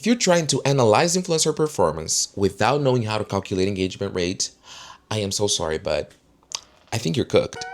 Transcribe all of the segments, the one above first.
If you're trying to analyze influencer performance without knowing how to calculate engagement rate, I am so sorry, but I think you're cooked.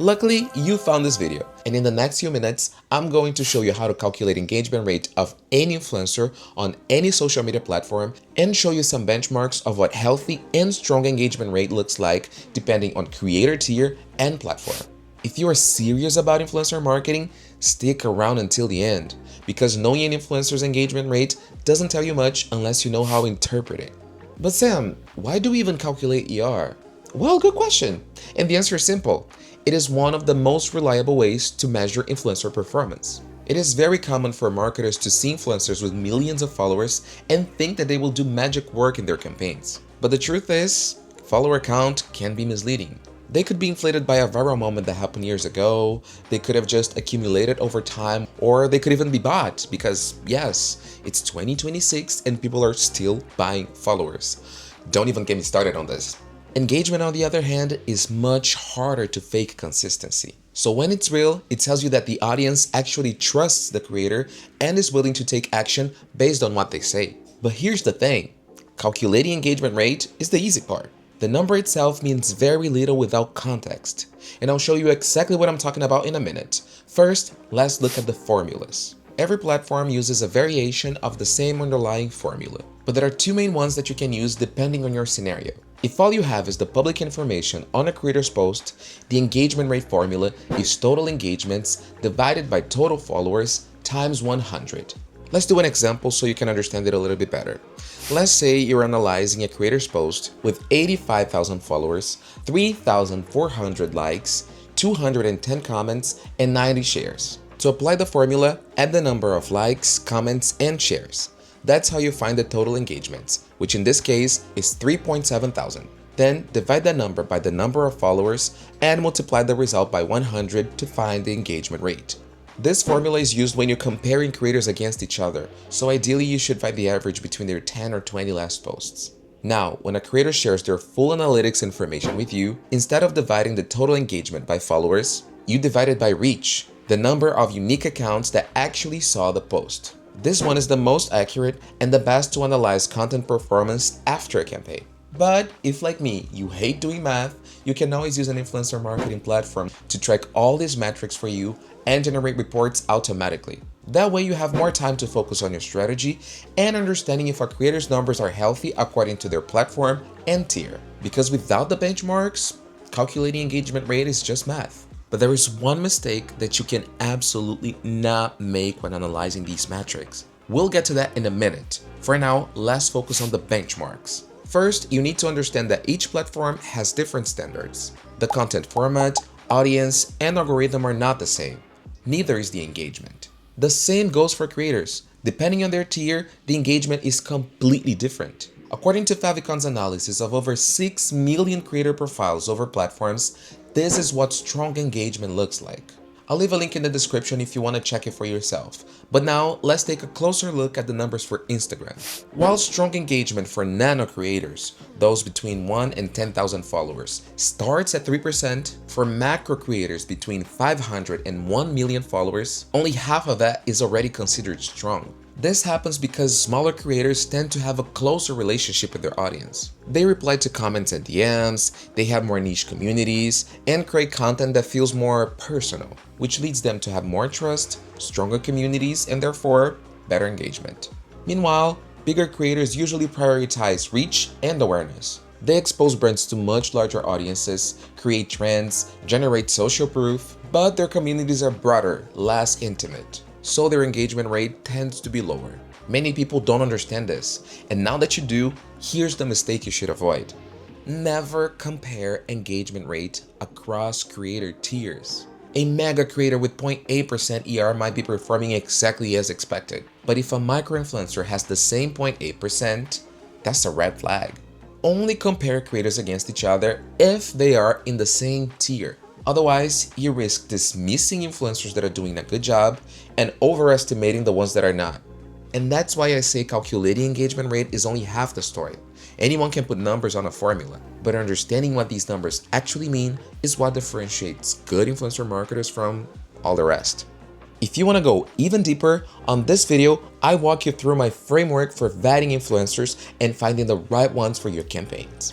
Luckily, you found this video, and in the next few minutes, I'm going to show you how to calculate engagement rate of any influencer on any social media platform and show you some benchmarks of what healthy and strong engagement rate looks like depending on creator tier and platform. If you are serious about influencer marketing, stick around until the end, because knowing an influencer's engagement rate doesn't tell you much unless you know how to interpret it. But Sam, why do we even calculate ER? Well, good question. And the answer is simple. It is one of the most reliable ways to measure influencer performance. It is very common for marketers to see influencers with millions of followers and think that they will do magic work in their campaigns. But the truth is, follower count can be misleading. They could be inflated by a viral moment that happened years ago, they could have just accumulated over time, or they could even be bought because, yes, it's 2026 and people are still buying followers. Don't even get me started on this. Engagement, on the other hand, is much harder to fake consistency. So when it's real, it tells you that the audience actually trusts the creator and is willing to take action based on what they say. But here's the thing, calculating engagement rate is the easy part. The number itself means very little without context, and I'll show you exactly what I'm talking about in a minute. First, let's look at the formulas. Every platform uses a variation of the same underlying formula, but there are two main ones that you can use depending on your scenario. If all you have is the public information on a creator's post, the engagement rate formula is total engagements divided by total followers times 100. Let's do an example so you can understand it a little bit better. Let's say you're analyzing a creator's post with 85,000 followers, 3,400 likes, 210 comments, and 90 shares. To apply the formula, add the number of likes, comments, and shares. That's how you find the total engagements, which in this case is 3.7 thousand. Then divide that number by the number of followers and multiply the result by 100 to find the engagement rate. This formula is used when you're comparing creators against each other, so ideally you should find the average between their 10 or 20 last posts. Now, when a creator shares their full analytics information with you, instead of dividing the total engagement by followers, you divide it by reach, the number of unique accounts that actually saw the post. This one is the most accurate and the best to analyze content performance after a campaign. But if, like me, you hate doing math, you can always use an influencer marketing platform to track all these metrics for you and generate reports automatically. That way you have more time to focus on your strategy and understanding if a creator's numbers are healthy according to their platform and tier. Because without the benchmarks, calculating engagement rate is just math. But there is one mistake that you can absolutely not make when analyzing these metrics. We'll get to that in a minute. For now, let's focus on the benchmarks. First, you need to understand that each platform has different standards. The content format, audience, and algorithm are not the same. Neither is the engagement. The same goes for creators. Depending on their tier, the engagement is completely different. According to Favicon's analysis of over 6 million creator profiles over platforms, this is what strong engagement looks like. I'll leave a link in the description if you want to check it for yourself. But now, let's take a closer look at the numbers for Instagram. While strong engagement for nano creators, those between 1 and 10,000 followers, starts at 3%, for macro creators between 500 and 1 million followers, only half of that is already considered strong. This happens because smaller creators tend to have a closer relationship with their audience. They reply to comments and DMs, they have more niche communities, and create content that feels more personal, which leads them to have more trust, stronger communities, and therefore, better engagement. Meanwhile, bigger creators usually prioritize reach and awareness. They expose brands to much larger audiences, create trends, generate social proof, but their communities are broader, less intimate, so their engagement rate tends to be lower. Many people don't understand this, and now that you do, here's the mistake you should avoid. Never compare engagement rate across creator tiers. A mega creator with 0.8% ER might be performing exactly as expected, but if a micro-influencer has the same 0.8%, that's a red flag. Only compare creators against each other if they are in the same tier. Otherwise, you risk dismissing influencers that are doing a good job and overestimating the ones that are not. And that's why I say calculating engagement rate is only half the story. Anyone can put numbers on a formula, but understanding what these numbers actually mean is what differentiates good influencer marketers from all the rest. If you want to go even deeper, on this video, I walk you through my framework for vetting influencers and finding the right ones for your campaigns.